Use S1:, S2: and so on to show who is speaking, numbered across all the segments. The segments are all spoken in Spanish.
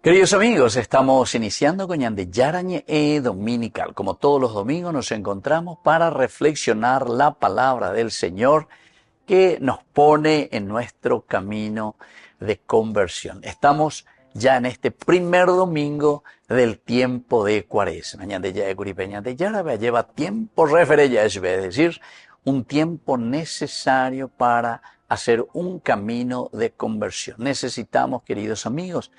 S1: Queridos amigos, estamos iniciando con Yarañe Dominical. Como todos los domingos nos encontramos para reflexionar la palabra del Señor que nos pone en nuestro camino de conversión. Estamos ya en este primer domingo del tiempo de Cuaresma. Lleva tiempo referencia, es decir, un tiempo necesario para hacer un camino de conversión. Necesitamos, queridos amigos,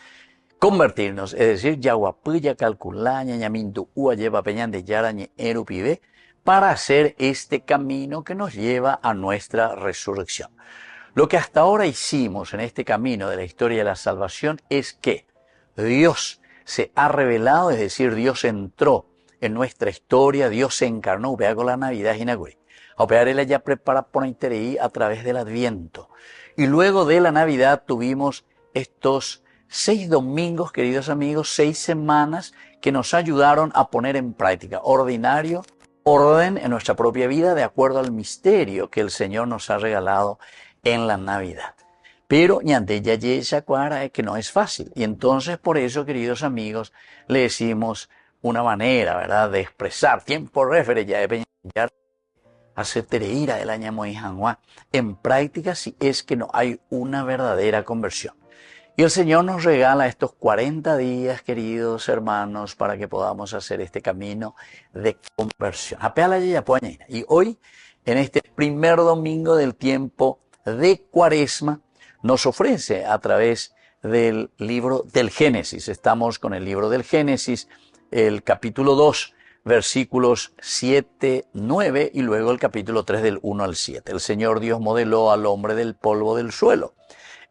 S1: convertirnos, es decir, yaguapuya calculaña ñamintu ua lleva peñan de yarañe erupibe, para hacer este camino que nos lleva a nuestra resurrección. Lo que hasta ahora hicimos en este camino de la historia de la salvación es que Dios se ha revelado, es decir, Dios entró en nuestra historia, Dios se encarnó, vea con la Navidad y operar él ya prepara por interés a través del Adviento. Y luego de la Navidad tuvimos estos 6 domingos, queridos amigos, 6 semanas que nos ayudaron a poner en práctica orden en nuestra propia vida de acuerdo al misterio que el Señor nos ha regalado en la Navidad. Pero es que no es fácil. Y entonces por eso, queridos amigos, le decimos una manera, ¿verdad?, de expresar tiempo referencia de peñar, hacer tereira del año en práctica si es que no hay una verdadera conversión. Y el Señor nos regala estos 40 días, queridos hermanos, para que podamos hacer este camino de conversión. Y hoy, en este primer domingo del tiempo de Cuaresma, nos ofrece a través del libro del Génesis. Estamos con el libro del Génesis, el capítulo 2, versículos 7, 9 y luego el capítulo 3 del 1 al 7. El Señor Dios modeló al hombre del polvo del suelo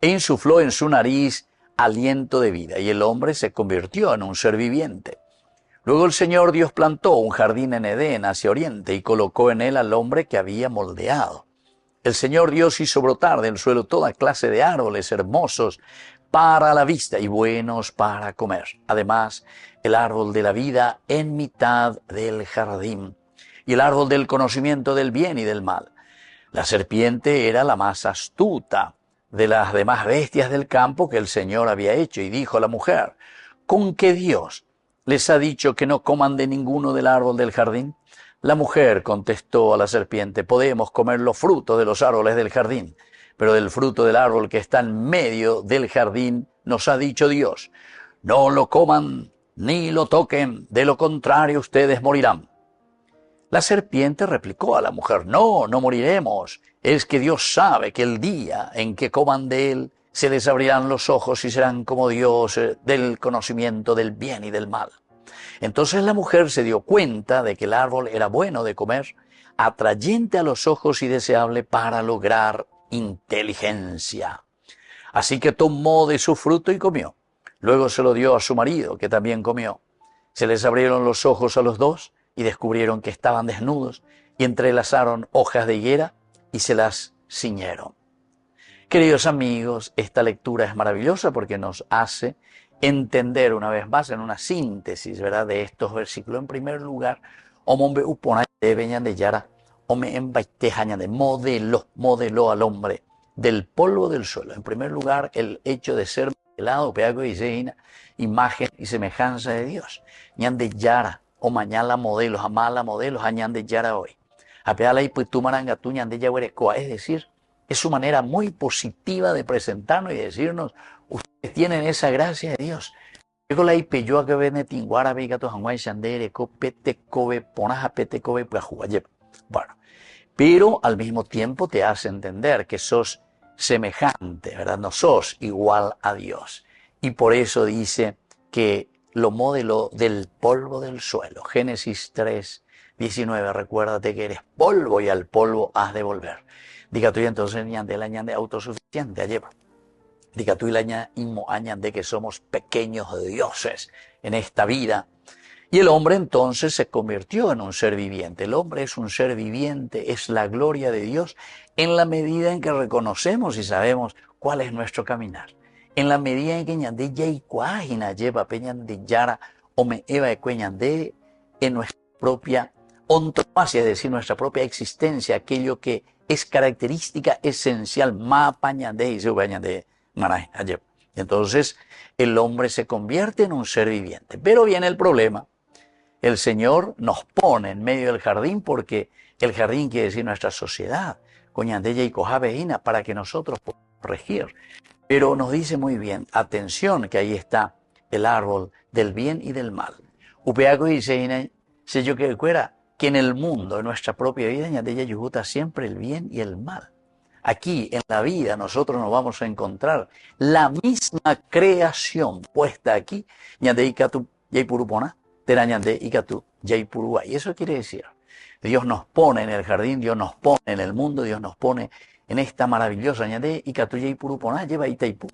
S1: e insufló en su nariz aliento de vida, y el hombre se convirtió en un ser viviente. Luego el Señor Dios plantó un jardín en Edén hacia oriente y colocó en él al hombre que había moldeado. El Señor Dios hizo brotar del suelo toda clase de árboles hermosos para la vista y buenos para comer. Además, el árbol de la vida en mitad del jardín y el árbol del conocimiento del bien y del mal. La serpiente era la más astuta de las demás bestias del campo que el Señor había hecho, y dijo a la mujer: ¿con qué Dios les ha dicho que no coman de ninguno del árbol del jardín? La mujer contestó a la serpiente: podemos comer los frutos de los árboles del jardín, pero del fruto del árbol que está en medio del jardín nos ha dicho Dios: no lo coman ni lo toquen, de lo contrario ustedes morirán. La serpiente replicó a la mujer: no moriremos. Es que Dios sabe que el día en que coman de él, se les abrirán los ojos y serán como Dios, del conocimiento del bien y del mal. Entonces la mujer se dio cuenta de que el árbol era bueno de comer, atrayente a los ojos y deseable para lograr inteligencia. Así que tomó de su fruto y comió. Luego se lo dio a su marido, que también comió. Se les abrieron los ojos a los dos y descubrieron que estaban desnudos, y entrelazaron hojas de higuera y se las ciñeron. Queridos amigos, esta lectura es maravillosa porque nos hace entender una vez más en una síntesis, ¿verdad?, de estos versículos. En primer lugar, modeló al hombre del polvo del suelo. En primer lugar, el hecho de ser modelado, imagen y semejanza de Dios. Ñan de Yara, o mañana modelos, amala modelos, añan de Yara hoy. Apeala y puitumaranga tuñan de Yahuerecoa. Es decir, es su manera muy positiva de presentarnos y decirnos: ustedes tienen esa gracia de Dios. Bueno, pero al mismo tiempo te hace entender que sos semejante, ¿verdad? No sos igual a Dios. Y por eso dice que lo modeló del polvo del suelo. Génesis 3, 19. Recuérdate que eres polvo y al polvo has de volver. Diga tú y entonces ñande autosuficiente a llevar. Diga tú y la añade que somos pequeños dioses en esta vida. Y el hombre entonces se convirtió en un ser viviente. El hombre es un ser viviente, es la gloria de Dios en la medida en que reconocemos y sabemos cuál es nuestro caminar. En la medida en que ñande ya y cuágina lleva peñande yara o me eva de cueñande en nuestra propia ontomasia, es decir, nuestra propia existencia, aquello que es característica esencial, ma pañande y su pañande maray, Entonces el hombre se convierte en un ser viviente. Pero viene el problema. El Señor nos pone en medio del jardín porque el jardín quiere decir nuestra sociedad, coñandella y cojabeína, para que nosotros podamos regir. Pero nos dice muy bien, atención, que ahí está el árbol del bien y del mal. Upeaco dice, si yo que fuera, que en el mundo, en nuestra propia vida, ñandella yujuta siempre el bien y el mal. Aquí, en la vida, nosotros nos vamos a encontrar la misma creación puesta aquí, ñandella ikatu yaipurupona, terañande ikatu yaipurua. Y eso quiere decir, Dios nos pone en el jardín, Dios nos pone en el mundo, Dios nos pone en esta maravillosa ñandé ikatu yaipurupona, lleva itaipu,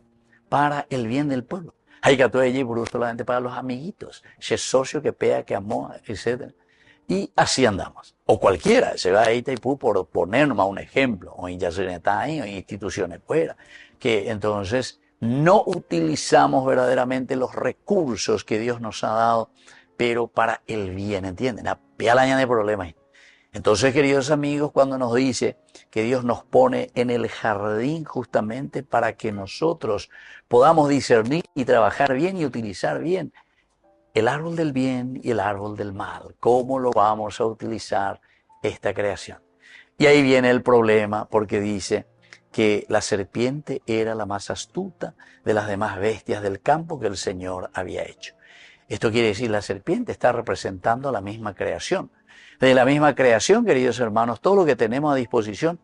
S1: para el bien del pueblo. Hay ikatu yaipuru solamente para los amiguitos, ese socio que pega, que amó, etc. Y así andamos. O cualquiera, se va a Itaipú por poner nomás un ejemplo, o en Yacyretá, o en instituciones fuera, que entonces no utilizamos verdaderamente los recursos que Dios nos ha dado, pero para el bien, ¿entienden? A pialaña de problemas. Entonces, queridos amigos, cuando nos dice que Dios nos pone en el jardín justamente para que nosotros podamos discernir y trabajar bien y utilizar bien el árbol del bien y el árbol del mal, ¿cómo lo vamos a utilizar esta creación? Y ahí viene el problema, porque dice que la serpiente era la más astuta de las demás bestias del campo que el Señor había hecho. Esto quiere decir, la serpiente está representando la misma creación. De la misma creación, queridos hermanos, todo lo que tenemos a disposición,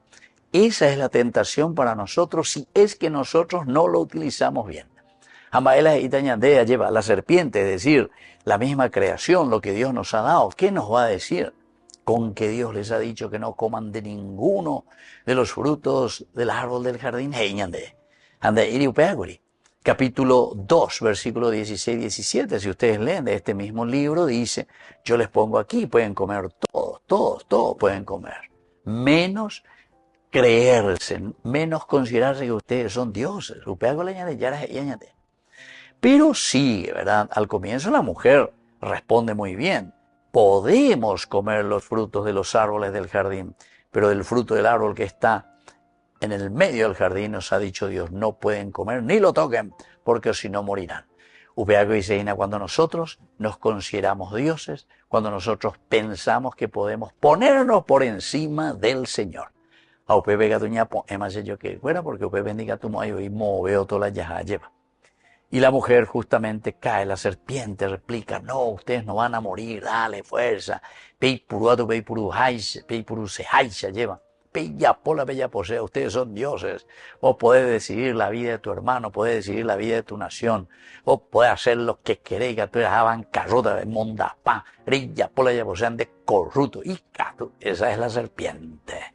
S1: esa es la tentación para nosotros si es que nosotros no lo utilizamos bien. Amaela y Tañandea lleva la serpiente, es decir, la misma creación, lo que Dios nos ha dado. ¿Qué nos va a decir? Con que Dios les ha dicho que no coman de ninguno de los frutos del árbol del jardín. Capítulo 2, versículo 16-17. Si ustedes leen de este mismo libro, dice, yo les pongo aquí, pueden comer todos pueden comer. Menos creerse, menos considerarse que ustedes son dioses. Pero sigue, ¿verdad? Al comienzo la mujer responde muy bien. Podemos comer los frutos de los árboles del jardín, pero del fruto del árbol que está en el medio del jardín nos ha dicho Dios, no pueden comer ni lo toquen, porque si no morirán. Upeaco y Seina, cuando nosotros nos consideramos dioses, cuando nosotros pensamos que podemos ponernos por encima del Señor. A Upe Gatuñapo, más yo que fuera, porque Upe bendiga tu moyo y moveo toda la yaja lleva. Y la mujer justamente cae, la serpiente replica, no, ustedes no van a morir, dale fuerza. Peipuru se haisha lleva. Peyapola, peyaposea, ustedes son dioses. Vos podés decidir la vida de tu hermano, podés decidir la vida de tu nación. Vos podés hacer lo que queréis, que tú eres bancarrota de mondapá. Peyapola, peyaposean de corrupto. Y esa es la serpiente.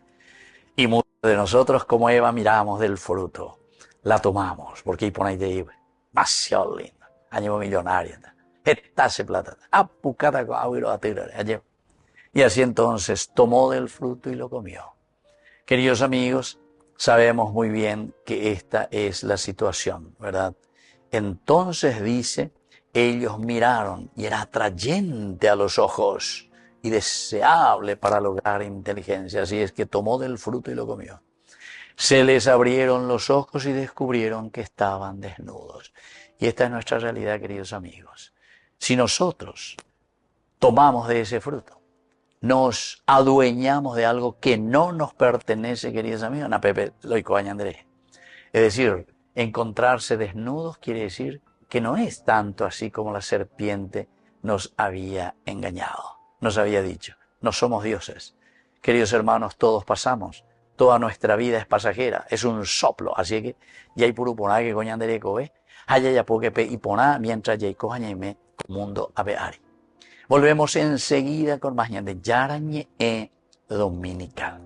S1: Y muchos de nosotros, como Eva, miramos del fruto. La tomamos, porque ahí ponéis de Eva. Demasiado lindo, año millonario, esta se plata, apucata con agua y así entonces tomó del fruto y lo comió. Queridos amigos, sabemos muy bien que esta es la situación, ¿verdad? Entonces dice, ellos miraron y era atrayente a los ojos y deseable para lograr inteligencia, así es que tomó del fruto y lo comió. Se les abrieron los ojos y descubrieron que estaban desnudos. Y esta es nuestra realidad, queridos amigos. Si nosotros tomamos de ese fruto, nos adueñamos de algo que no nos pertenece, queridos amigos, na Pepe Loico Andrés. Es decir, encontrarse desnudos quiere decir que no es tanto así como la serpiente nos había engañado, nos había dicho. No somos dioses. Queridos hermanos, todos pasamos. Toda nuestra vida es pasajera, es un soplo. Así que ya hay puro poná que coñan de coe, haya ya poque y poná mientras ya hay cojañeme mundo abeari. Volvemos enseguida con más de Yarañe Dominical.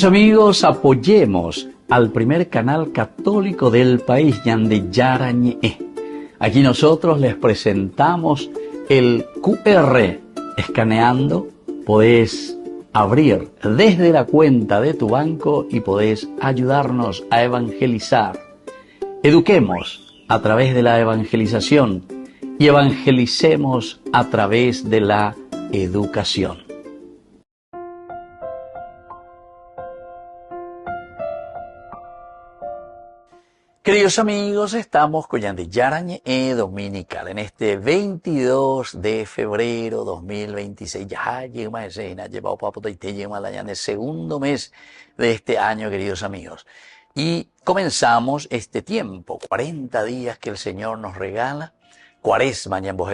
S1: Amigos, apoyemos al primer canal católico del país, Yande Yarañe. Aquí nosotros les presentamos el QR. Escaneando podés abrir desde la cuenta de tu banco y podés ayudarnos a evangelizar. Eduquemos a través de la evangelización y evangelicemos a través de la educación. Queridos amigos, estamos con Yande Yarañe Dominical en este 22 de febrero 2026. Ya llega ese, llevado papo y te llega la Yande, segundo mes de este año, queridos amigos. Y comenzamos este tiempo, 40 días que el Señor nos regala. Cuaresma, lleva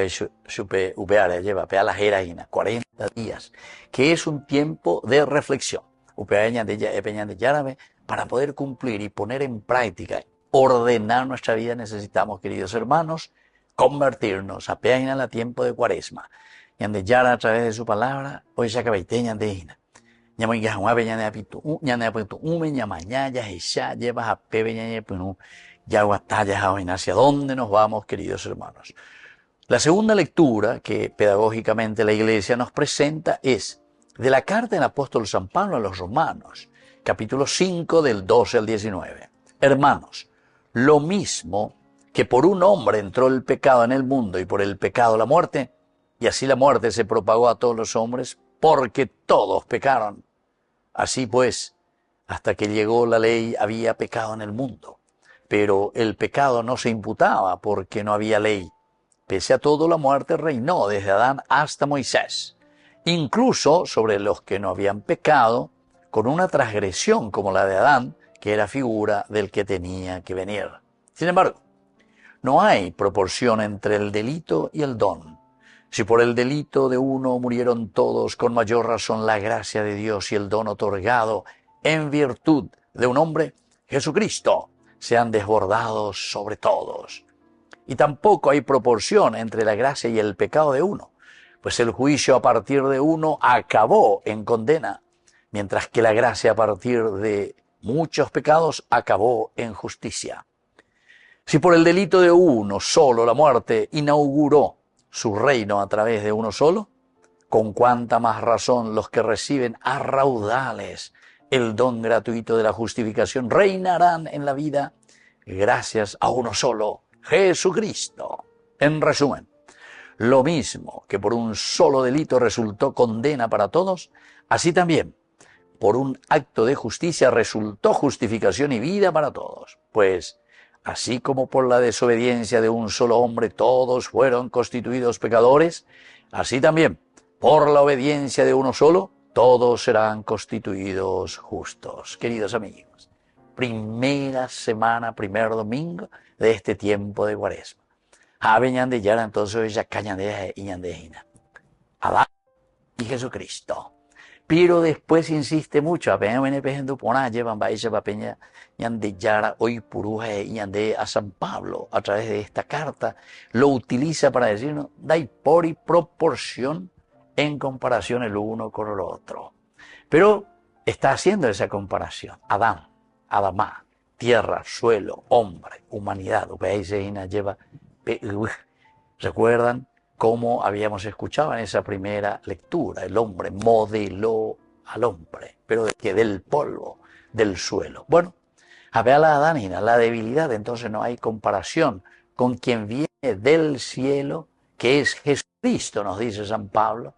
S1: a la jeraína, 40 días, que es un tiempo de reflexión. Para poder cumplir y poner en práctica, ordenar nuestra vida, necesitamos, queridos hermanos, convertirnos a la tiempo de Cuaresma. Yande Yara a través de su palabra, hoy se acaba de Ina. ¿Hacia dónde nos vamos, queridos hermanos? La segunda lectura que pedagógicamente la Iglesia nos presenta es de la carta del apóstol San Pablo a los Romanos, capítulo 5 del 12 al 19. Hermanos, lo mismo que por un hombre entró el pecado en el mundo y por el pecado la muerte, y así la muerte se propagó a todos los hombres porque todos pecaron. Así pues, hasta que llegó la ley había pecado en el mundo, pero el pecado no se imputaba porque no había ley. Pese a todo, la muerte reinó desde Adán hasta Moisés, incluso sobre los que no habían pecado, con una transgresión como la de Adán, que era figura del que tenía que venir. Sin embargo, no hay proporción entre el delito y el don. Si por el delito de uno murieron todos, con mayor razón la gracia de Dios y el don otorgado en virtud de un hombre, Jesucristo, sean desbordados sobre todos. Y tampoco hay proporción entre la gracia y el pecado de uno, pues el juicio a partir de uno acabó en condena, mientras que la gracia a partir de muchos pecados acabó en justicia. Si por el delito de uno solo la muerte inauguró su reino a través de uno solo, con cuánta más razón los que reciben a raudales el don gratuito de la justificación reinarán en la vida gracias a uno solo, Jesucristo. En resumen, lo mismo que por un solo delito resultó condena para todos, así también por un acto de justicia resultó justificación y vida para todos. Pues, así como por la desobediencia de un solo hombre todos fueron constituidos pecadores, así también por la obediencia de uno solo todos serán constituidos justos. Queridos amigos, primera semana, primer domingo de este tiempo de Cuaresma. Ñande Yara, entonces ya cañandea y ñandejina. Adán y Jesucristo. Pero después insiste mucho, apenas viene pejando pona, llevan baisa papeña ñande Yara, hoy puruja y ñande a San Pablo, a través de esta carta, lo utiliza para decirnos, dai por y proporción en comparación el uno con el otro. Pero está haciendo esa comparación. Adán, Adamá, tierra, suelo, hombre, humanidad. ¿Recuerdan cómo habíamos escuchado en esa primera lectura? El hombre modeló al hombre, pero de que del polvo, del suelo. Bueno, a ver a la Adánina, la debilidad, entonces no hay comparación con quien viene del cielo, que es Jesucristo, nos dice San Pablo,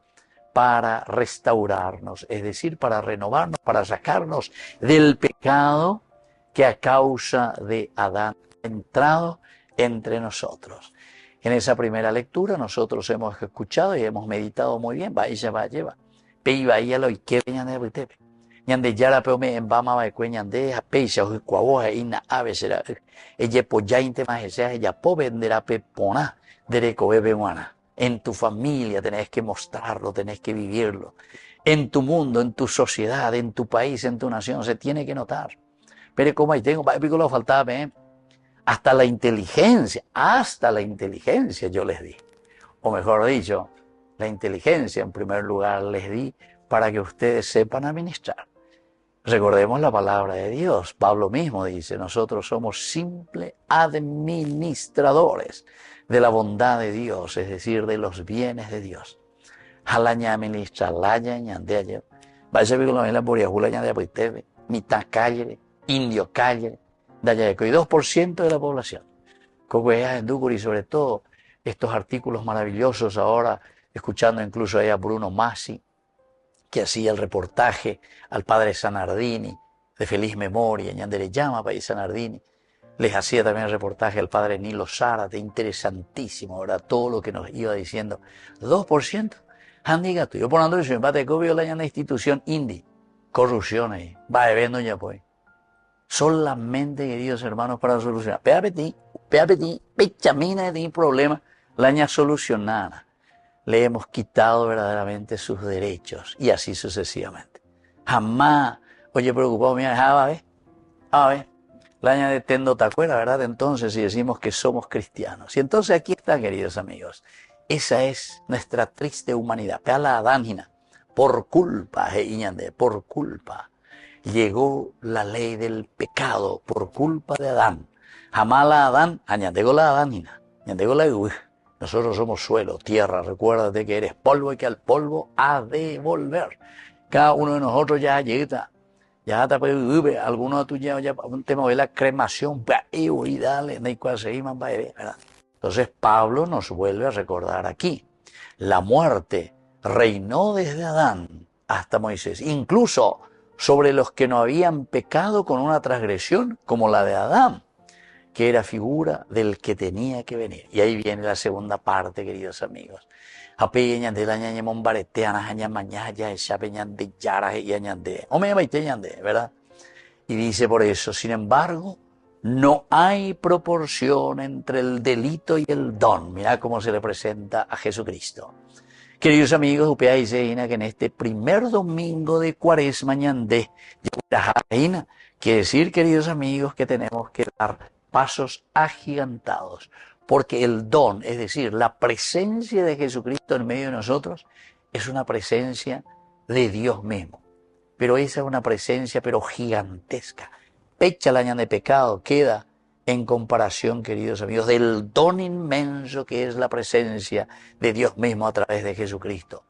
S1: para restaurarnos, es decir, para renovarnos, para sacarnos del pecado que a causa de Adán ha entrado entre nosotros. En esa primera lectura nosotros hemos escuchado y hemos meditado muy bien. Ñande Yara peome en Bama Baecue Ñande a Peisa o Cuaboja Ina Avesera. Ella poyainte más ella venderá pepona dereco bebeguana. En tu familia tenés que mostrarlo, tenés que vivirlo. En tu mundo, en tu sociedad, en tu país, en tu nación, se tiene que notar. Pero como ahí tengo, lo faltaba, hasta la inteligencia yo les di. O mejor dicho, la inteligencia en primer lugar les di para que ustedes sepan administrar. Recordemos la palabra de Dios. Pablo mismo dice, nosotros somos simples administradores de la bondad de Dios, es decir, de los bienes de Dios. Jalaña administra, laña ñandea, vaya a ver con la boriajula ñandea poiteve, mitad calle, indio calle, dayaeco, y 2% de la población. Cocuea en Ducuri, sobre todo estos artículos maravillosos ahora, escuchando incluso ahí a Bruno Massi, que hacía el reportaje al padre Sanardini, de feliz memoria, ñandere llama país Sanardini, Les hacía también el reportaje al padre Nilo Zárate, interesantísimo, ¿verdad? Todo lo que nos iba diciendo. 2%, handigato. Yo por ando, yo empate copio la institución indi, corrupción ahí, va bebiendo ya pues. Solamente, queridos hermanos, para solucionar. Peapetí, pechamina de problema, la aña solucionada. Le hemos quitado verdaderamente sus derechos y así sucesivamente. Jamás, oye, preocupado, mira, a ver, la aña de tendo tacuera, ¿verdad? Entonces, si decimos que somos cristianos. Y entonces aquí está, queridos amigos, esa es nuestra triste humanidad. Pea la adángina, por culpa, por culpa. Llegó la ley del pecado por culpa de Adán. Jamás la Adán, añadego la Adánina, añadego la Uy. Nosotros somos suelo, tierra, recuérdate que eres polvo y que al polvo ha de volver. Cada uno de nosotros ya llega, ya está, alguno de tus ya un tema de la cremación, y dale, no hay cual se iman, ¿verdad? Entonces Pablo nos vuelve a recordar aquí, la muerte reinó desde Adán hasta Moisés, incluso sobre los que no habían pecado con una transgresión como la de Adán, que era figura del que tenía que venir. Y ahí viene la segunda parte, queridos amigos. ¿Verdad? Y dice por eso, sin embargo, no hay proporción entre el delito y el don. Mirá cómo se le presenta a Jesucristo. Queridos amigos, upea dice que en este primer domingo de Cuaresma ñandé, quiere decir, queridos amigos, que tenemos que dar pasos agigantados, porque el don, es decir, la presencia de Jesucristo en medio de nosotros, es una presencia de Dios mismo. Pero esa es una presencia, pero gigantesca. Pecha la ñan de pecado, queda en comparación, queridos amigos, del don inmenso que es la presencia de Dios mismo a través de Jesucristo.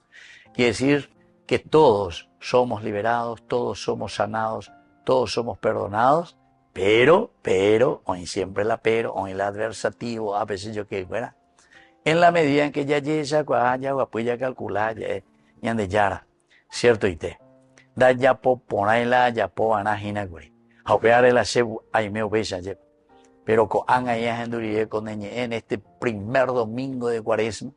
S1: Quiere decir que todos somos liberados, todos somos sanados, todos somos perdonados, pero, hoy siempre la pero, hoy el adversativo, a veces yo que, bueno, en la medida en que ya llega, pues ya calcular, ya de yara, ¿cierto? Y te da ya po ponaila, ya po anajina, güey. A opear el acebu, ahí me obesa, pero en este primer domingo de Cuaresma,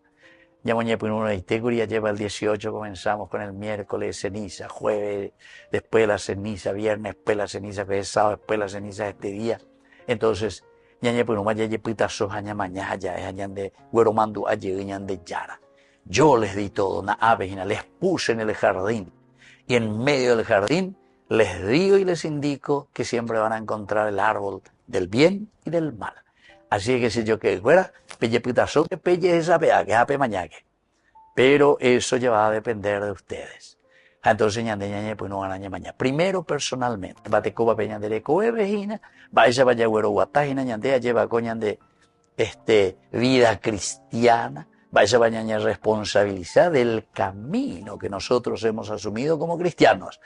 S1: ya lleva el 18, comenzamos con el miércoles ceniza, jueves, después la ceniza, viernes, después la ceniza, que es sábado, después la ceniza este día. Entonces, yo les di todo, les puse en el jardín, y en medio del jardín les digo y les indico que siempre van a encontrar el árbol del bien y del mal. Así que si yo que fuera, que pelle esa pea, que ape mañaque. Pero eso ya va a depender de ustedes. Entonces, pues no van a mañana. Primero, personalmente, batecoba peña de leco vejina, vaya güero guatajina, ñandea lleva coñan de vida cristiana, vaya bañaña responsabilizar del camino que nosotros hemos asumido como cristianos.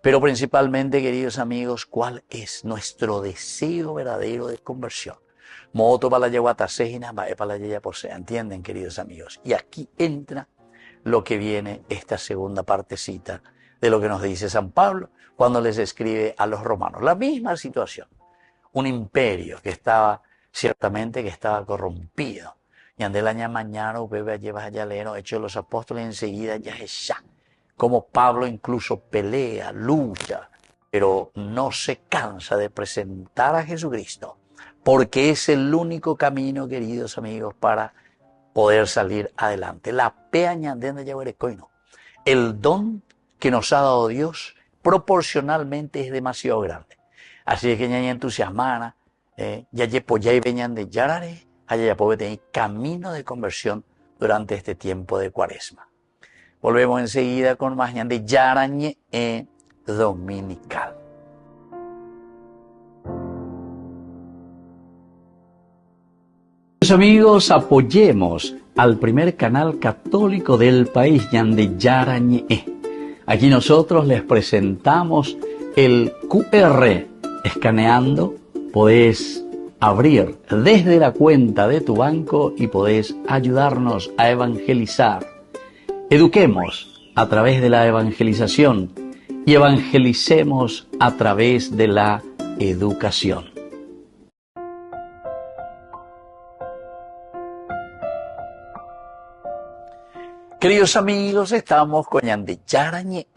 S1: Pero principalmente, queridos amigos, ¿cuál es nuestro deseo verdadero de conversión? Moto para la yeguatasejina, va para la yeya por se. ¿Entienden, queridos amigos? Y aquí entra lo que viene esta segunda partecita de lo que nos dice San Pablo cuando les escribe a los romanos. La misma situación. Un imperio que estaba, ciertamente, que estaba corrompido. Y ande la mañana, bebe llevas allá leno, hecho los apóstoles enseguida ya es ya. Como Pablo incluso pelea, lucha, pero no se cansa de presentar a Jesucristo, porque es el único camino, queridos amigos, para poder salir adelante. La peña de Yaguarecoino, el don que nos ha dado Dios proporcionalmente es demasiado grande. Así es que ya entusiasmana, ya y venían de Yarare, allá ya puede tener camino de conversión durante este tiempo de Cuaresma. Volvemos enseguida con más de Yarañe Dominical. Amigos, apoyemos al primer canal católico del país, Yande Yarañe. Aquí nosotros les presentamos el QR. Escaneando, podés abrir desde la cuenta de tu banco y podés ayudarnos a evangelizar. Eduquemos a través de la evangelización y evangelicemos a través de la educación. Queridos amigos, estamos con Ñande Yarañe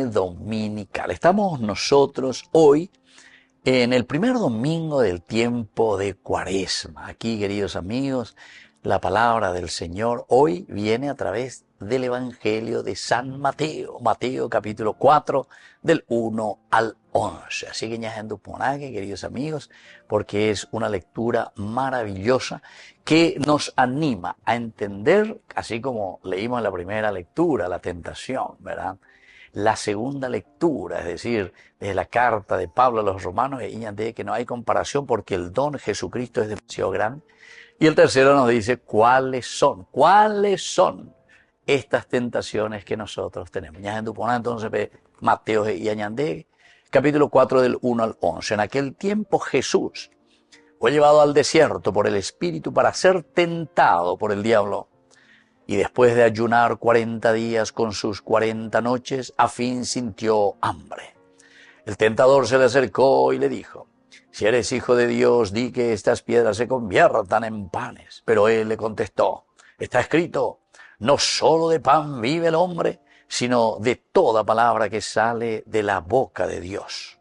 S1: Dominical. Estamos nosotros hoy en el primer domingo del tiempo de Cuaresma. Aquí, queridos amigos, la palabra del Señor hoy viene a través del Evangelio de San Mateo. Mateo capítulo 4 del 1 al 11. Así que ñajandu ponague, queridos amigos, porque es una lectura maravillosa que nos anima a entender, así como leímos en la primera lectura, la tentación, ¿verdad? La segunda lectura, es decir, desde la carta de Pablo a los romanos, de que no hay comparación porque el don de Jesucristo es demasiado grande. Y el tercero nos dice cuáles son estas tentaciones que nosotros tenemos. Ya en Duponá, entonces, Mateo y Añandé, capítulo 4 del 1 al 11. En aquel tiempo Jesús fue llevado al desierto por el Espíritu para ser tentado por el diablo. Y después de ayunar 40 días con sus 40 noches, a fin sintió hambre. El tentador se le acercó y le dijo: si eres hijo de Dios, di que estas piedras se conviertan en panes. Pero él le contestó: está escrito, no solo de pan vive el hombre, sino de toda palabra que sale de la boca de Dios.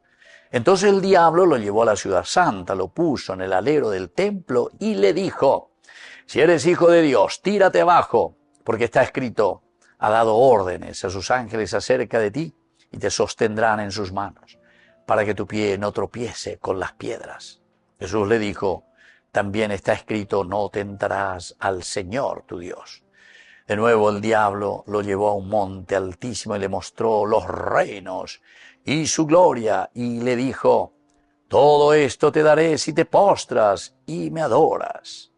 S1: Entonces el diablo lo llevó a la ciudad santa, lo puso en el alero del templo y le dijo: si eres hijo de Dios, tírate abajo, porque está escrito, ha dado órdenes a sus ángeles acerca de ti y te sostendrán en sus manos, para que tu pie no tropiece con las piedras. Jesús le dijo: también está escrito, no tentarás al Señor tu Dios. De nuevo el diablo lo llevó a un monte altísimo y le mostró los reinos y su gloria, y le dijo: todo esto te daré si te postras y me adoras.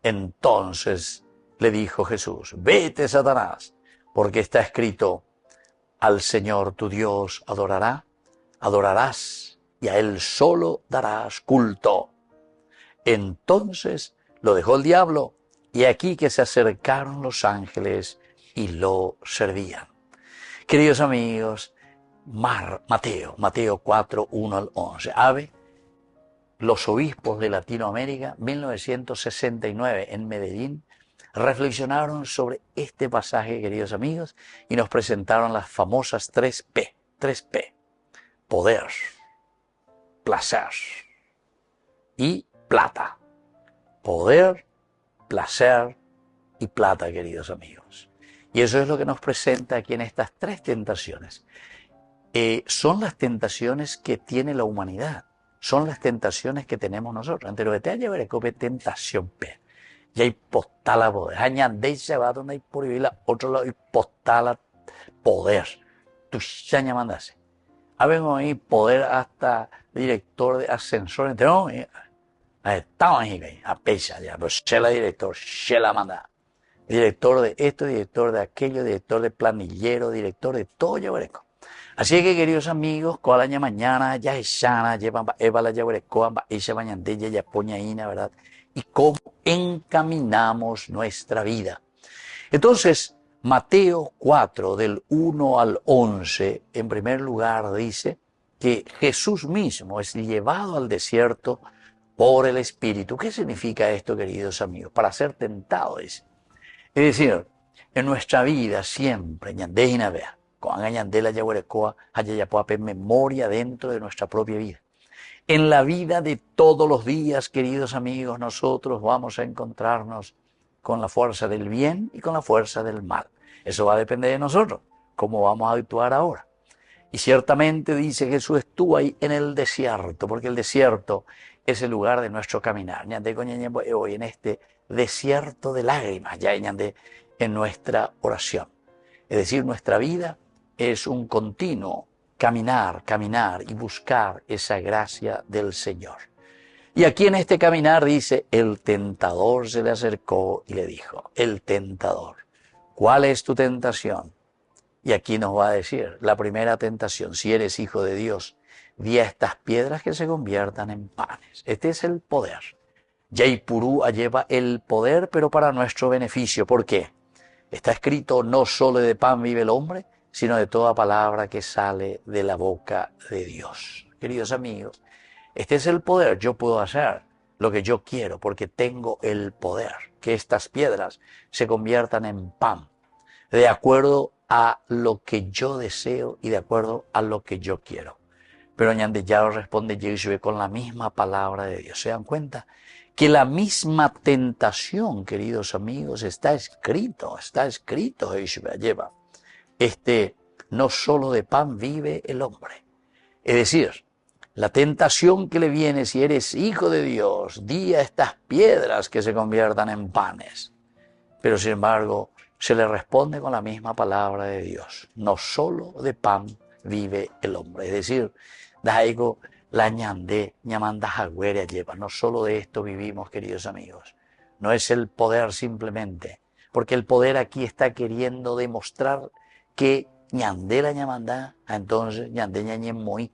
S1: Entonces le dijo Jesús: vete, Satanás, porque está escrito, al Señor tu Dios adorarás, y a Él solo darás culto. Entonces lo dejó el diablo, y aquí que se acercaron los ángeles y lo servían. Queridos amigos, Mateo 4, 1 al 11. Los obispos de Latinoamérica, 1969, en Medellín, reflexionaron sobre este pasaje, queridos amigos, y nos presentaron las famosas 3P. 3P. Poder, placer y plata. Poder, placer y plata, queridos amigos. Y eso es lo que nos presenta aquí en estas tres tentaciones. Son las tentaciones que tiene la humanidad. Son las tentaciones que tenemos nosotros. Entre lo que te haya que tentación, y hay postala poder. Añandé se va donde hay por vivir la otro lado y postala poder. Tu chaña mandase. Habemos ahí poder hasta director de ascensor. No, estamos ahí, a pecha ya, pero se la director, se la manda. Director de esto, director de aquello, director de planillero, director de todo yo veremos. Así que, queridos amigos, con la mañana ya es sana, llevan eva la yaguarecoa, ella bañandella, ya poñaína, ¿verdad? Y cómo encaminamos nuestra vida. Entonces, Mateo 4, del 1 al 11, en primer lugar dice que Jesús mismo es llevado al desierto por el Espíritu. ¿Qué significa esto, queridos amigos? Para ser tentado, dice. Es decir, en nuestra vida siempre, ñandejina vea, con ñandela yaguarecoa, hayayapoape, memoria dentro de nuestra propia vida. En la vida de todos los días, queridos amigos, nosotros vamos a encontrarnos con la fuerza del bien y con la fuerza del mal. Eso va a depender de nosotros, cómo vamos a actuar ahora. Y ciertamente dice Jesús, estuvo ahí en el desierto, porque el desierto es el lugar de nuestro caminar. Hoy en este desierto de lágrimas, ya en nuestra oración. Es decir, nuestra vida es un continuo caminar y buscar esa gracia del Señor. Y aquí en este caminar dice, el tentador se le acercó y le dijo, el tentador, ¿cuál es tu tentación? Y aquí nos va a decir, la primera tentación, si eres hijo de Dios, di a estas piedras que se conviertan en panes. Este es el poder. Yaipurú lleva el poder, pero para nuestro beneficio. ¿Por qué? Está escrito, no solo de pan vive el hombre, sino de toda palabra que sale de la boca de Dios. Queridos amigos, este es el poder. Yo puedo hacer lo que yo quiero porque tengo el poder. Que estas piedras se conviertan en pan. de acuerdo a lo que yo deseo y de acuerdo a lo que yo quiero. Pero ñande ya responde Yeshua con la misma palabra de Dios. ¿Se dan cuenta? Que la misma tentación, queridos amigos, está escrito, Yeshua lleva. No solo de pan vive el hombre. Es decir, la tentación que le viene si eres hijo de Dios, di a estas piedras que se conviertan en panes. Pero sin embargo, se le responde con la misma palabra de Dios. No solo de pan vive el hombre. Es decir, daigo la ñandé, ñamandajagüeria lleva. No solo de esto vivimos, queridos amigos. No es el poder simplemente. Porque el poder aquí está queriendo demostrar que ñandé la ñamandá, entonces ñandé ñañé muy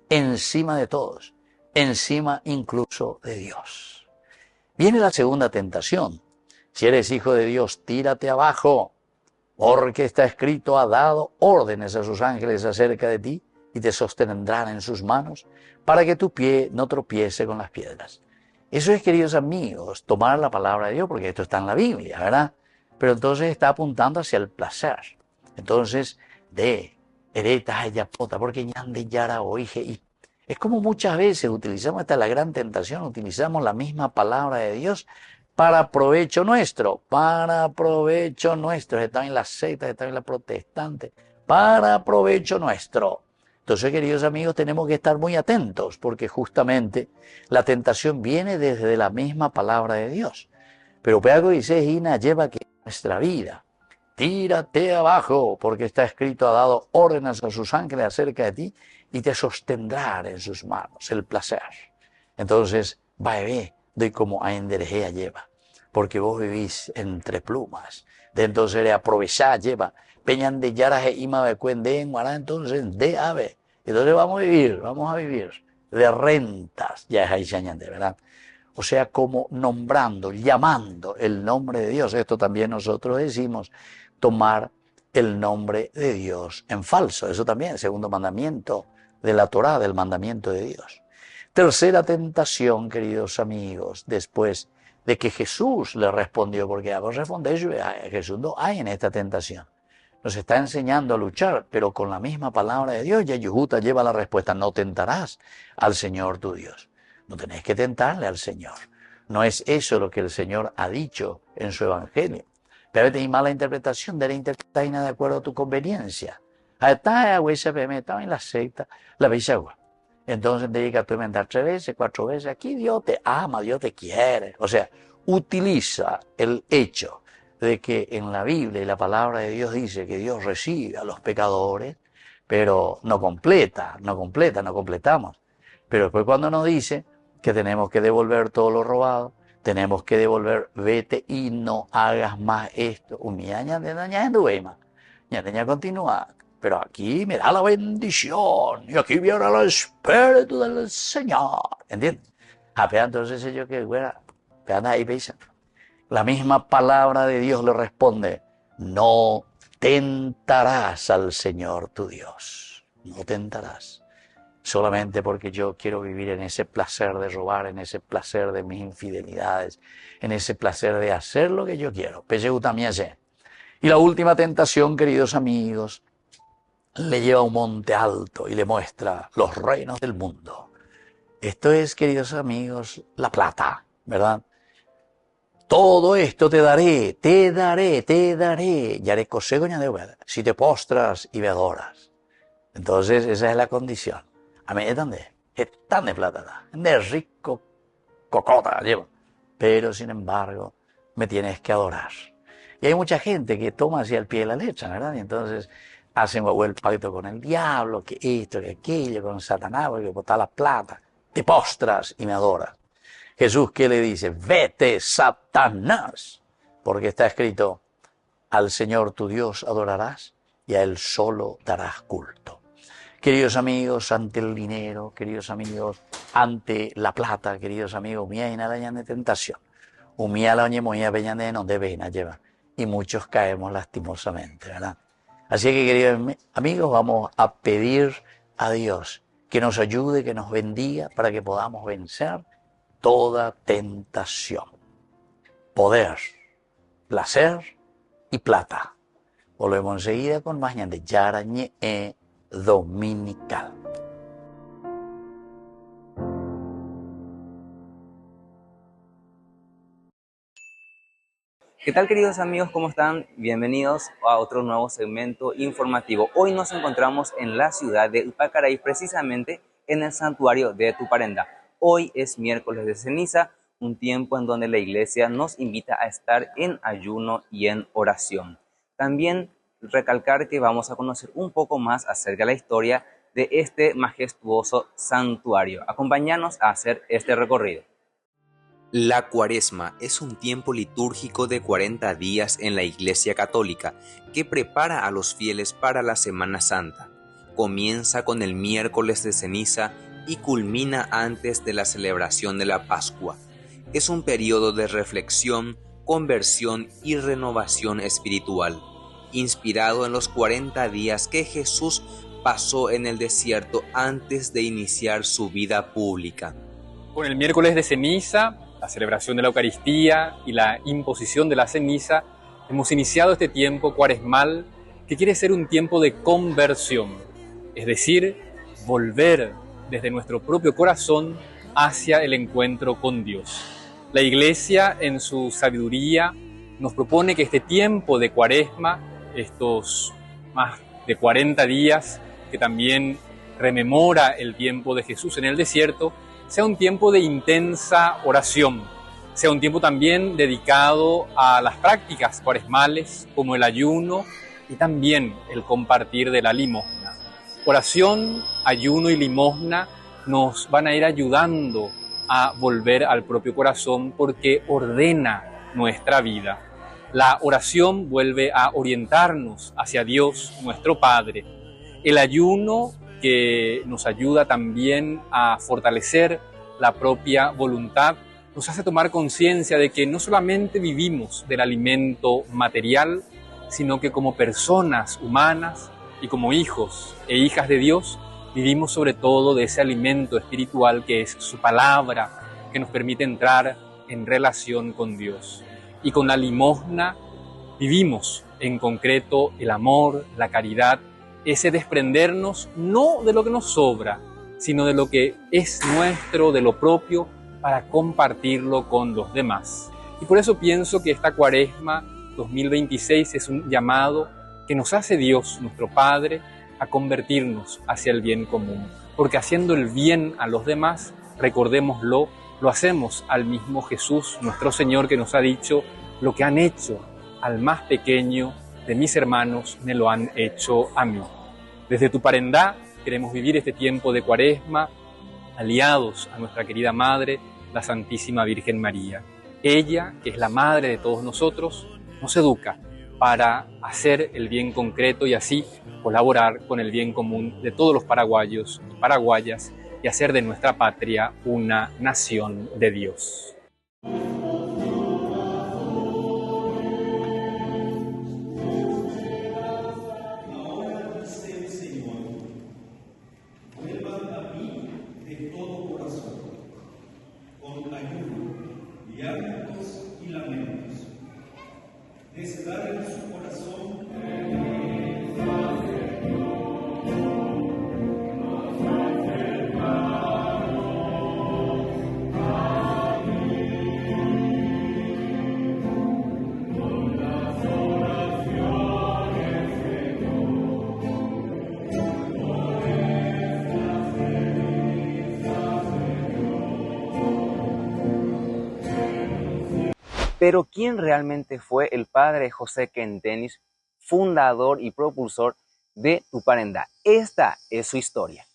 S1: encima de todos. Encima incluso de Dios. Viene la segunda tentación. Si eres hijo de Dios, tírate abajo, porque está escrito, ha dado órdenes a sus ángeles acerca de ti y te sostendrán en sus manos para que tu pie no tropiece con las piedras. Eso es, queridos amigos, tomar la palabra de Dios, porque esto está en la Biblia, ¿verdad? Pero entonces está apuntando hacia el placer. Entonces, de heretas ella pota, porque ñande yara oije. Y es como muchas veces utilizamos, esta es la gran tentación, utilizamos la misma palabra de Dios para provecho nuestro, está en la secta, está en la protestante, para provecho nuestro. Entonces, queridos amigos, tenemos que estar muy atentos, porque justamente la tentación viene desde la misma palabra de Dios. Pero Pedro dice, Ina lleva que nuestra vida, tírate abajo, porque está escrito, ha dado órdenes a sus ángeles acerca de ti y te sostendrán en sus manos, el placer. Entonces, vae de como a enderejea lleva. Porque vos vivís entre plumas. De entonces de aprovechar, lleva. Peñan de yaraje ima de cuende en guará, entonces de ave. Entonces vamos a vivir de rentas. Ya es ahí se añade, ¿verdad? O sea, como nombrando, llamando el nombre de Dios. Esto también nosotros decimos, tomar el nombre de Dios en falso. Eso también, segundo mandamiento de la Torá, del mandamiento de Dios. Tercera tentación, queridos amigos, después de que Jesús le respondió, porque a vos respondéis, Jesús no hay en esta tentación. Nos está enseñando a luchar, pero con la misma palabra de Dios, ya Yujuta lleva la respuesta, no tentarás al Señor tu Dios. No tenés que tentarle al Señor. No es eso lo que el Señor ha dicho en su Evangelio. Pero hay mala interpretación, de la interpretación de acuerdo a tu conveniencia. Estaba en la secta, la veis agua. Entonces te llega a tu inventar 3 veces, 4 veces. Aquí Dios te ama, Dios te quiere. O sea, utiliza el hecho de que en la Biblia y la palabra de Dios dice que Dios recibe a los pecadores, pero no completamos. Pero después cuando nos dice que tenemos que devolver todo lo robado, tenemos que devolver, vete y no hagas más esto. Ya continúa. Pero aquí me da la bendición y aquí viene el Espíritu del Señor. ¿Entiendes? Entonces ellos que, bueno, ahí veis. La misma palabra de Dios le responde, no tentarás al Señor tu Dios. No tentarás. Solamente porque yo quiero vivir en ese placer de robar, en ese placer de mis infidelidades, en ese placer de hacer lo que yo quiero. Y la última tentación, queridos amigos, le lleva a un monte alto y le muestra los reinos del mundo. Esto es, queridos amigos, la plata, ¿verdad? Todo esto te daré, y haré cosegoña de hueá, si te postras y me adoras. Entonces, esa es la condición. A mí es tan de plata, de rico cocota llevo. Pero, sin embargo, me tienes que adorar. Y hay mucha gente que toma hacia el pie de la letra, ¿verdad? Y entonces hacen el pacto con el diablo, que esto, que aquello, con Satanás, porque botar la plata. Te postras y me adoras. Jesús, ¿qué le dice? Vete, Satanás, porque está escrito, al Señor tu Dios adorarás y a Él solo darás culto. Queridos amigos, ante el dinero, queridos amigos, ante la plata, queridos amigos, mía y nada de tentación. Umía la oñemoía peñane no debe llevar. Y muchos caemos lastimosamente, ¿verdad? Así que, queridos amigos, vamos a pedir a Dios que nos ayude, que nos bendiga para que podamos vencer toda tentación. Poder, placer y plata. Volvemos enseguida con más de Yarañe Dominical.
S2: ¿Qué tal, queridos amigos? ¿Cómo están? Bienvenidos a otro nuevo segmento informativo. Hoy nos encontramos en la ciudad de Upacaraí, precisamente en el santuario de Tuparenda. Hoy es miércoles de ceniza, un tiempo en donde la iglesia nos invita a estar en ayuno y en oración. También recalcar que vamos a conocer un poco más acerca de la historia de este majestuoso santuario. Acompáñanos a hacer este recorrido.
S3: La Cuaresma es un tiempo litúrgico de 40 días en la Iglesia Católica que prepara a los fieles para la Semana Santa. Comienza con el miércoles de ceniza y culmina antes de la celebración de la Pascua. Es un periodo de reflexión, conversión y renovación espiritual, inspirado en los 40 días que Jesús pasó en el desierto antes de iniciar su vida pública.
S4: Con el miércoles de ceniza, la celebración de la Eucaristía y la imposición de la ceniza, hemos iniciado este tiempo cuaresmal que quiere ser un tiempo de conversión, es decir, volver desde nuestro propio corazón hacia el encuentro con Dios. La Iglesia, en su sabiduría, nos propone que este tiempo de cuaresma, estos más de 40 días, que también rememora el tiempo de Jesús en el desierto, sea un tiempo de intensa oración, sea un tiempo también dedicado a las prácticas cuaresmales como el ayuno y también el compartir de la limosna. Oración, ayuno y limosna nos van a ir ayudando a volver al propio corazón porque ordena nuestra vida. La oración vuelve a orientarnos hacia Dios, nuestro Padre. El ayuno que nos ayuda también a fortalecer la propia voluntad, nos hace tomar conciencia de que no solamente vivimos del alimento material, sino que como personas humanas y como hijos e hijas de Dios, vivimos sobre todo de ese alimento espiritual que es su palabra, que nos permite entrar en relación con Dios. Y con la limosna vivimos en concreto el amor, la caridad, ese desprendernos no de lo que nos sobra, sino de lo que es nuestro, de lo propio, para compartirlo con los demás. Y por eso pienso que esta Cuaresma 2026 es un llamado que nos hace Dios, nuestro Padre, a convertirnos hacia el bien común. Porque haciendo el bien a los demás, recordémoslo, lo hacemos al mismo Jesús, nuestro Señor, que nos ha dicho: lo que han hecho al más pequeño de mis hermanos, me lo han hecho a mí. Desde Tuparendá queremos vivir este tiempo de Cuaresma aliados a nuestra querida Madre, la Santísima Virgen María. Ella, que es la Madre de todos nosotros, nos educa para hacer el bien concreto y así colaborar con el bien común de todos los paraguayos y paraguayas y hacer de nuestra patria una nación de Dios.
S2: Pero ¿quién realmente fue el padre José Kentenich, fundador y propulsor de Tuparendá? Esta es su historia.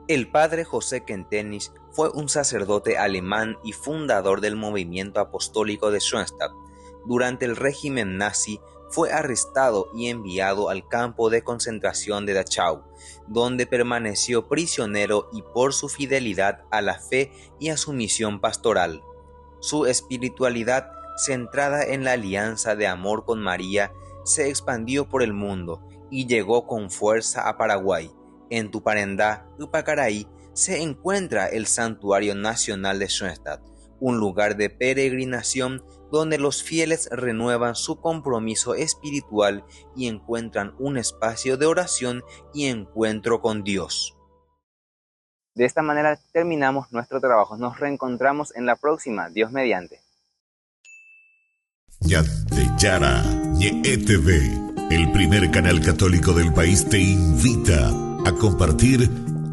S3: El padre José Kentenich fue un sacerdote alemán y fundador del movimiento apostólico de Schoenstatt. Durante el régimen nazi fue arrestado y enviado al campo de concentración de Dachau, donde permaneció prisionero y por su fidelidad a la fe y a su misión pastoral. Su espiritualidad, centrada en la alianza de amor con María, se expandió por el mundo y llegó con fuerza a Paraguay. En Tuparendá, Upacaraí, se encuentra el Santuario Nacional de Schoenstatt, un lugar de peregrinación donde los fieles renuevan su compromiso espiritual y encuentran un espacio de oración y encuentro con Dios.
S2: De esta manera terminamos nuestro trabajo. Nos reencontramos en la próxima, Dios mediante.
S5: Ñandeyara ñeetv, el primer canal católico del país, te invita a compartir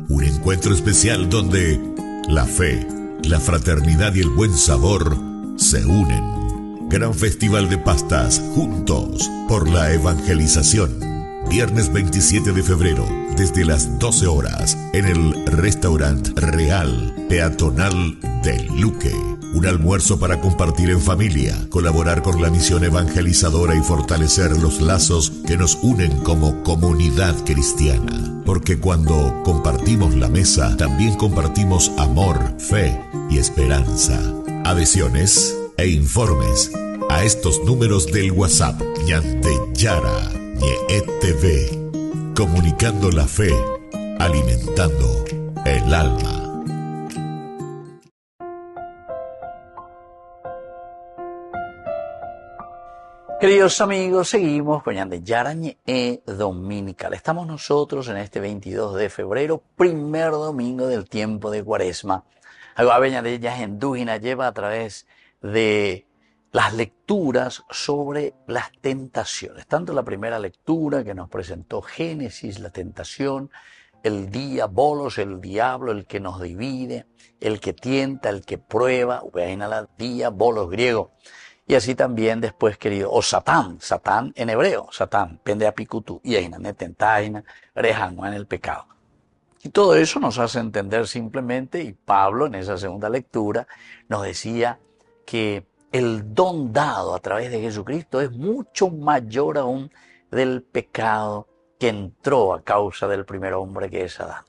S5: un encuentro especial donde la fe, la fraternidad y el buen sabor se unen. Gran Festival de Pastas, juntos por la evangelización. Viernes 27 de febrero, desde las 12 horas, en el Restaurant Real Peatonal del Luque. Un almuerzo para compartir en familia, colaborar con la misión evangelizadora y fortalecer los lazos que nos unen como comunidad cristiana. Porque cuando compartimos la mesa, también compartimos amor, fe y esperanza. Adhesiones e informes a estos números del WhatsApp. Ñandeyara ñeetv, comunicando la fe, alimentando el alma.
S1: Queridos amigos, seguimos con Ñandeyara ñe Dominical. Estamos nosotros en este 22 de febrero, primer domingo del tiempo de Cuaresma. Agua Ñandeyara Endúgina lleva a través de las lecturas sobre las tentaciones. Tanto la primera lectura que nos presentó Génesis, la tentación, el diabolos, el diablo, el que nos divide, el que tienta, el que prueba, la diabolos griego. Y así también después, querido, o Satán en hebreo, Satán, pende apikutu, y ahí tentaina, rejano en el pecado. Y todo eso nos hace entender simplemente, y Pablo en esa segunda lectura nos decía que el don dado a través de Jesucristo es mucho mayor aún del pecado que entró a causa del primer hombre que es Adán.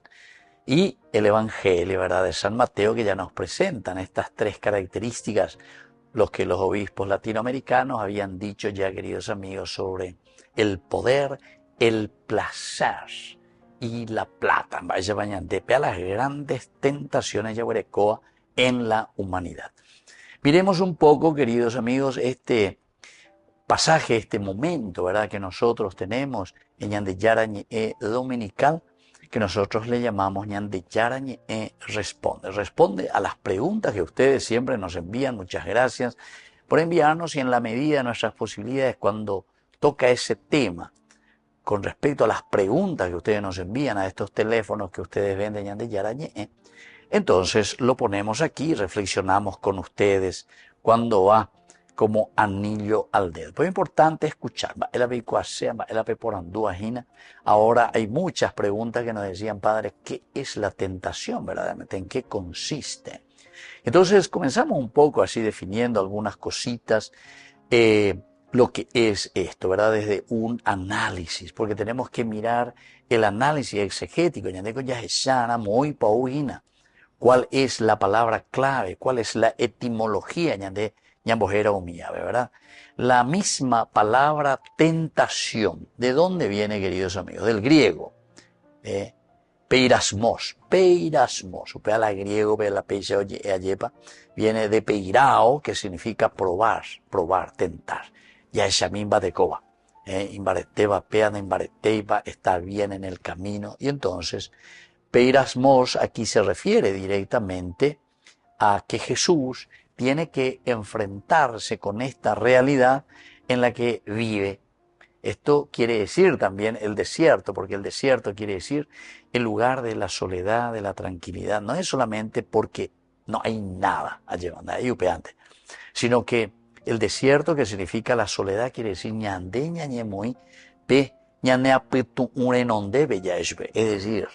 S1: Y el Evangelio, ¿verdad?, de San Mateo, que ya nos presentan estas tres características, los que los obispos latinoamericanos habían dicho ya, queridos amigos, sobre el poder, el placer y la plata. Vaya bañantepe a las grandes tentaciones yaguarecoa en la humanidad. Miremos un poco, queridos amigos, este pasaje, este momento, ¿verdad?, que nosotros tenemos en Ñandeyara ñe Dominical, que nosotros le llamamos Ñandeyara ñe Responde. Responde a las preguntas que ustedes siempre nos envían. Muchas gracias por enviarnos, y en la medida de nuestras posibilidades, cuando toca ese tema, con respecto a las preguntas que ustedes nos envían a estos teléfonos que ustedes ven de Ñandeyara ñe, entonces lo ponemos aquí, reflexionamos con ustedes cuando va como anillo al dedo. Pues es importante escuchar. Ahora hay muchas preguntas que nos decían, padre, ¿qué es la tentación verdaderamente? ¿En qué consiste? Entonces comenzamos un poco así definiendo algunas cositas, lo que es esto, ¿verdad? Desde un análisis, porque tenemos que mirar el análisis exegético. ¿Cuál es la palabra clave? ¿Cuál es la etimología? Ñambojera humillave, ¿verdad? La misma palabra tentación, ¿de dónde viene, queridos amigos? Del griego, peirasmos, upea la griego, la peixa ayepa, viene de peirao, que significa probar, tentar. Ya es shamimba de coba, imbareteba, peana, imbareteiba, está bien en el camino. Y entonces, peirasmos aquí se refiere directamente a que Jesús tiene que enfrentarse con esta realidad en la que vive. Esto quiere decir también el desierto, porque el desierto quiere decir el lugar de la soledad, de la tranquilidad. No es solamente porque no hay nada allí, sino que el desierto, que significa la soledad, quiere decir ñande ñañemui pe ñaneapetu urenonde bellashbe, es decir,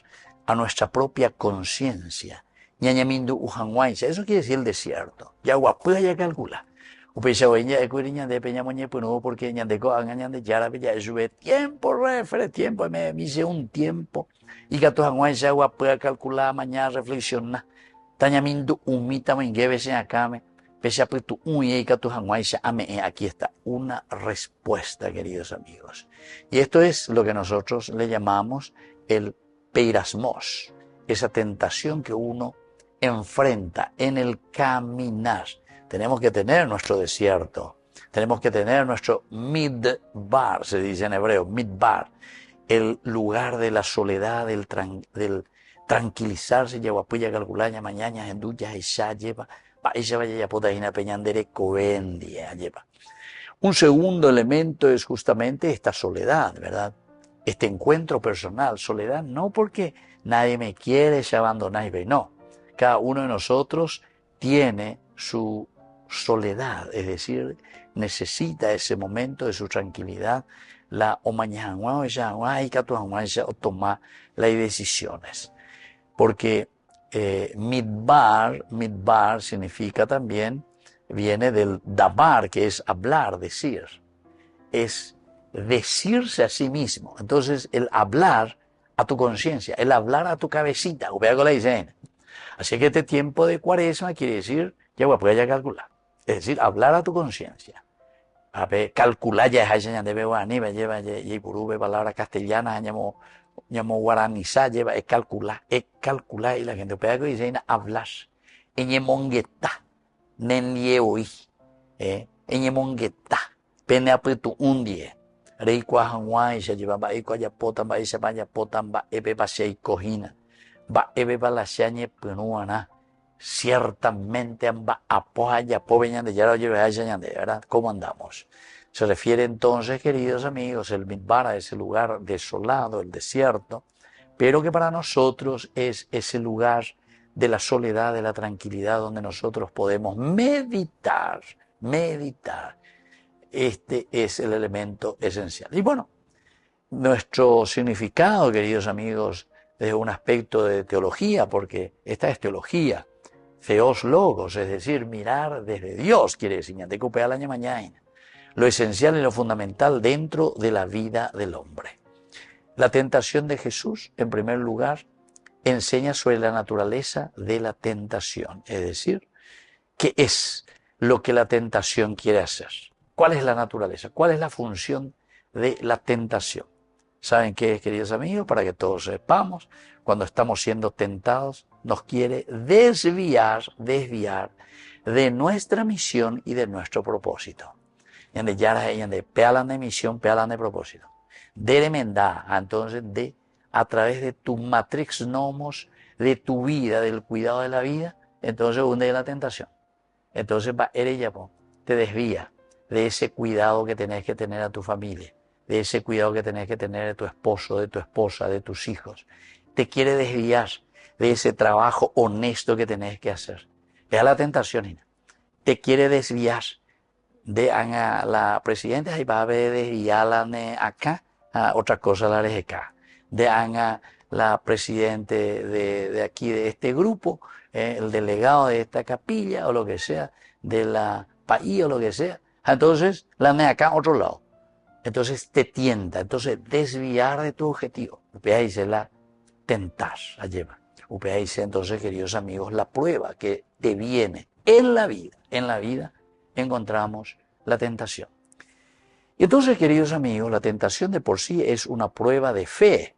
S1: a nuestra propia conciencia. Ñañamindu ujanguaisa, eso quiere decir el desierto. Ya guapua ya calcula. Upeshaoña de curiña de peñamoñe puno porque ñandeco hagan de yara bella sube tiempo, refere tiempo, me dice un tiempo. Y que tu janguaisa guapua calcular mañana reflexiona. Tañamindu umita mengebe se acame. Pese a tu uña y que tu janguaisa ame. Aquí está una respuesta, queridos amigos. Y esto es lo que nosotros le llamamos el peirasmos, esa tentación que uno enfrenta en el caminar tenemos que tener nuestro desierto, tenemos que tener nuestro midbar, se dice en hebreo, midbar, el lugar de la soledad, del tranquilizarse, lleva puya calculaña mañana en duya y ya lleva, va ella vaya ya puta ina peñandere coendia lleva. Un segundo elemento es justamente esta soledad, ¿verdad? Este encuentro personal, soledad, no porque nadie me quiere, ya abandonáis, no. Cada uno de nosotros tiene su soledad, es decir, necesita ese momento de su tranquilidad, la o mañana o tomar las decisiones. Porque midbar significa también, viene del dabar, que es hablar, decir. Es decirse a sí mismo. Entonces, el hablar a tu conciencia, el hablar a tu cabecita, así que este tiempo de Cuaresma quiere decir, ya voy a calcular. Es decir, hablar a tu conciencia. A ver, calcular ya es allá de Beguaní, lleva y purube palabras castellanas, llamo guaranizá, lleva es calcular, y la gente puede dice hablar. Eñemongueta, nenyeoi, eñemongueta, pene apetu undie. Rey cuajanguay, se lleva va y coya potan, va y se vaya potan, va ebe pasea y cojina, va ebe va la chañe penuana. Ciertamente amba apoya poveñan de yara lleve a de verdad. ¿Cómo andamos? Se refiere entonces, queridos amigos, el midbar a ese lugar desolado, el desierto, pero que para nosotros es ese lugar de la soledad, de la tranquilidad, donde nosotros podemos meditar. Este es el elemento esencial. Y bueno, nuestro significado, queridos amigos, desde un aspecto de teología, porque esta es teología, Theos logos, es decir, mirar desde Dios, quiere decir, mañana, lo esencial y lo fundamental dentro de la vida del hombre. La tentación de Jesús, en primer lugar, enseña sobre la naturaleza de la tentación, es decir, qué es lo que la tentación quiere hacer. ¿Cuál es la naturaleza? ¿Cuál es la función de la tentación? ¿Saben qué es, queridos amigos? Para que todos sepamos, cuando estamos siendo tentados, nos quiere desviar de nuestra misión y de nuestro propósito. Yande yara yande pealan de misión, pealan de propósito. De remendar, entonces, a través de tu matrix nomos, de tu vida, del cuidado de la vida, entonces hunde la tentación. Entonces va te desvía de ese cuidado que tenés que tener a tu familia, de ese cuidado que tenés que tener de tu esposo, de tu esposa, de tus hijos. Te quiere desviar de ese trabajo honesto que tenés que hacer. Es la tentación, Ina. Te quiere desviar de la presidenta y va a desviarla acá a otra cosa la de acá. De la presidente de aquí, de este grupo, el delegado de esta capilla o lo que sea, de la país o lo que sea. Entonces, la de acá a otro lado. Entonces te tienta, entonces desviar de tu objetivo. Ahí se la tentar, la lleva. Dice entonces, queridos amigos, la prueba que te viene en la vida encontramos la tentación. Y entonces, queridos amigos, la tentación de por sí es una prueba de fe,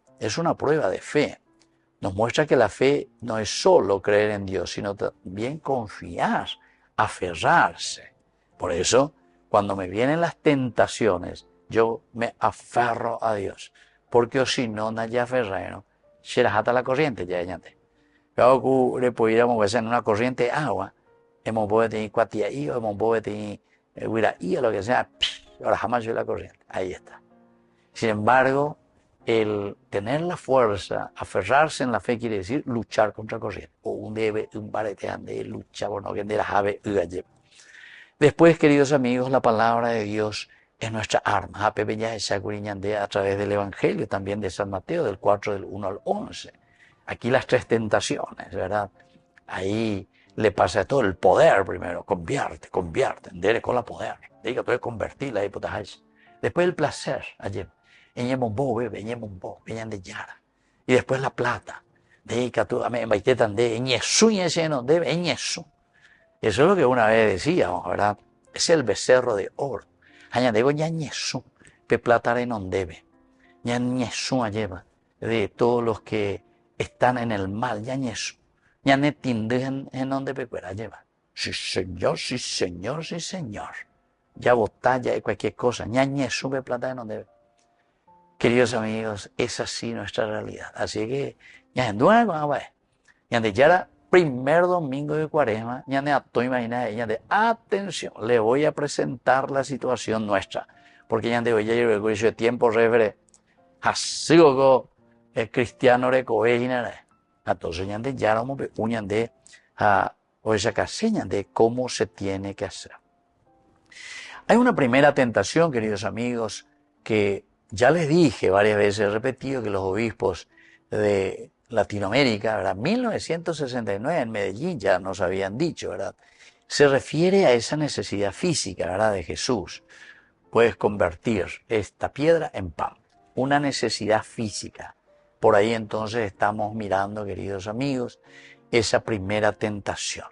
S1: Nos muestra que la fe no es solo creer en Dios, sino también confiar, aferrarse. Por eso, cuando me vienen las tentaciones, yo me aferro a Dios, porque si no, no hay aferrero, se las ata la corriente, ya añade. Claro que le podríamos en una corriente de agua, hemos podido tener cuatiaío, hemos podido tener huiraío, lo que sea, ahora jamás yo la corriente, ahí está. Sin embargo, el tener la fuerza, aferrarse en la fe quiere decir luchar contra corriente, o un debe, un barete ande, lucha, bueno, que de las aves, Después, queridos amigos, la palabra de Dios es nuestra arma. A través del Evangelio, también de San Mateo, del 4, del 1 al 11. Aquí las tres tentaciones, ¿verdad? Ahí le pasa todo el poder primero, convierte, dere con la poder. Diga, tú convertir la hipótesis. Después el placer, ayer. Y después la plata. Diga, tú, eso es lo que una vez decíamos, ¿verdad? Es el becerro de oro. Añadigo ñañesu, pe plata de non debe. Ñañesu lleva de todos los que están en el mal, ñañesu. Ñanetindejan en donde pecuera lleva. Sí, señor, sí, señor, sí, señor. Ya botalla y cualquier cosa. Ñañe, sube plata de donde. Queridos amigos, es así nuestra realidad. Así que, ya ya era primer domingo de Cuaresma, ya de atención, le voy a presentar la situación nuestra. Porque ya de hoy ya llevo el tiempo refere. Así como el cristiano recoveina. Entonces ya de ya uñan de o esa caseña de cómo se tiene que hacer. Hay una primera tentación, queridos amigos, que ya les dije varias veces, he repetido que los obispos de Latinoamérica, ¿verdad? 1969 en Medellín ya nos habían dicho, ¿verdad? Se refiere a esa necesidad física, ¿verdad? De Jesús. Puedes convertir esta piedra en pan. Una necesidad física. Por ahí entonces estamos mirando, queridos amigos, esa primera tentación.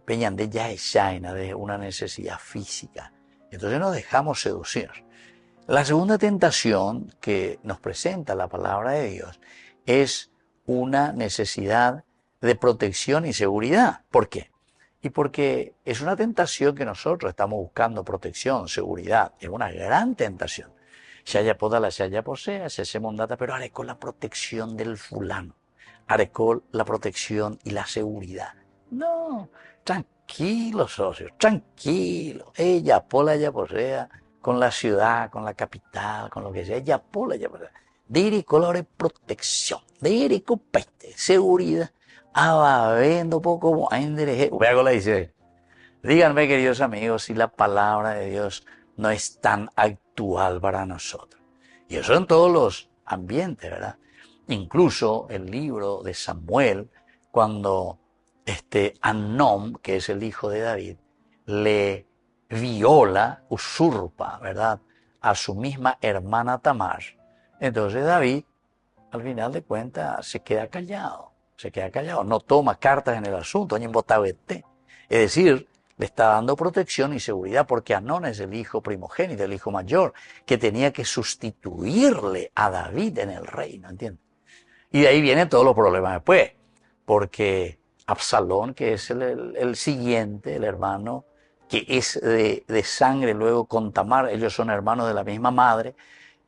S1: Peñande ya es shaina de una necesidad física. Entonces nos dejamos seducir. La segunda tentación que nos presenta la palabra de Dios es una necesidad de protección y seguridad. ¿Por qué? Y porque es una tentación que nosotros estamos buscando protección, seguridad. Es una gran tentación. Shaya podala, shaya posea, se mondata, pero haré con la protección del fulano. Haré con la protección y la seguridad. No, tranquilo, socios, tranquilo. Ella pola, ella posea, con la ciudad, con la capital, con lo que sea. Ella pola, ella posea. Diri colore protección, diri copete, seguridad. Vendo poco como la dice. Díganme, queridos amigos, si la palabra de Dios no es tan actual para nosotros. Y eso en todos los ambientes, ¿verdad? Incluso el libro de Samuel, cuando Amnón, que es el hijo de David, le viola, usurpa, ¿verdad?, a su misma hermana Tamar. Entonces David, al final de cuentas, se queda callado, no toma cartas en el asunto, es decir, le está dando protección y seguridad porque Amnón es el hijo primogénito, el hijo mayor, que tenía que sustituirle a David en el reino, ¿entiendes? Y de ahí vienen todos los problemas después, porque Absalón, que es el siguiente, el hermano, que es de sangre luego con Tamar, ellos son hermanos de la misma madre,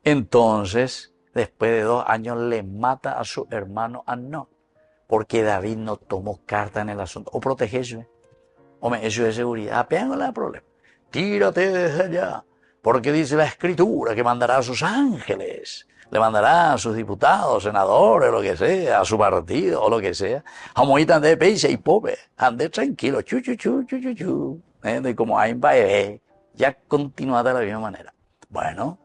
S1: entonces, después de 2 años, le mata a su hermano Amnón, porque David no tomó carta en el asunto, o protegerse. Hombre, eso es seguridad. Apenas no le da problema. Tírate desde allá. Porque dice la Escritura que mandará a sus ángeles. Le mandará a sus diputados, senadores, lo que sea, a su partido o lo que sea. Amoita ande peixe y pobre. Ande tranquilo. Chu. Y como hay un bebé, ya continúa de la misma manera. Bueno,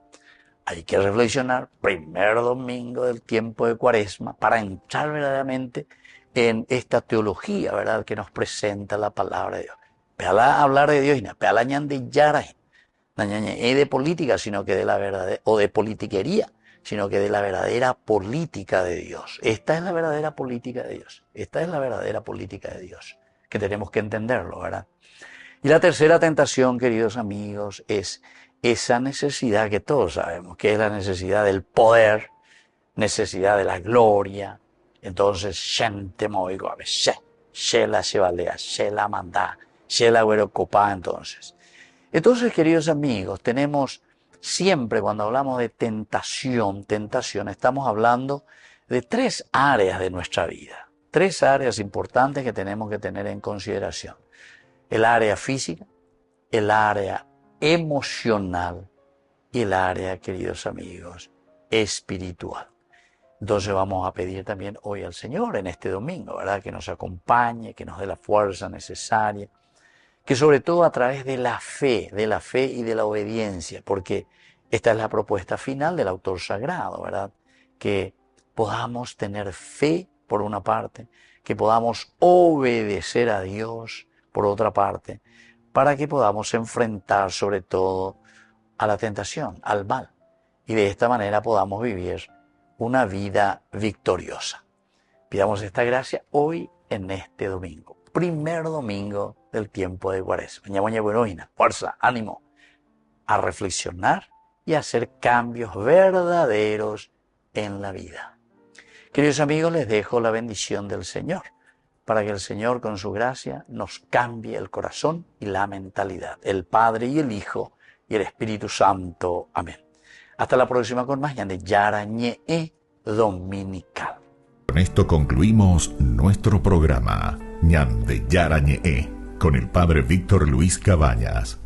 S1: hay que reflexionar. Primer domingo del tiempo de Cuaresma para entrar verdaderamente en esta teología, ¿verdad?, que nos presenta la palabra de Dios. Peala hablar de Dios y no peala ñande yara, no de política, sino que de la verdadera, o de politiquería, sino que de la verdadera política de Dios. Esta es la verdadera política de Dios. Esta es la verdadera política de Dios, que tenemos que entenderlo, ¿verdad? Y la tercera tentación, queridos amigos, es esa necesidad que todos sabemos, que es la necesidad del poder, necesidad de la gloria. Entonces, gente movigo a veces, se la chevalea, se la manda, se la copa entonces. Entonces, queridos amigos, tenemos siempre cuando hablamos de tentación, estamos hablando de 3 áreas de nuestra vida. 3 áreas importantes que tenemos que tener en consideración. El área física, el área emocional y el área, queridos amigos, espiritual. Entonces vamos a pedir también hoy al Señor en este domingo, ¿verdad?, que nos acompañe, que nos dé la fuerza necesaria, que sobre todo a través de la fe y de la obediencia, porque esta es la propuesta final del autor sagrado, ¿verdad?, que podamos tener fe por una parte, que podamos obedecer a Dios por otra parte, para que podamos enfrentar sobre todo a la tentación, al mal, y de esta manera podamos vivir una vida victoriosa. Pidamos esta gracia hoy en este domingo, primer domingo del tiempo de Cuaresma. Fuerza, ánimo a reflexionar y a hacer cambios verdaderos en la vida. Queridos amigos, les dejo la bendición del Señor. para que el Señor con su gracia nos cambie el corazón y la mentalidad. El Padre y el Hijo y el Espíritu Santo. Amén. Hasta la próxima con más de Yarañe Dominical.
S5: Con esto concluimos nuestro programa Ñande Yarañe con el Padre Víctor Luis Cabañas.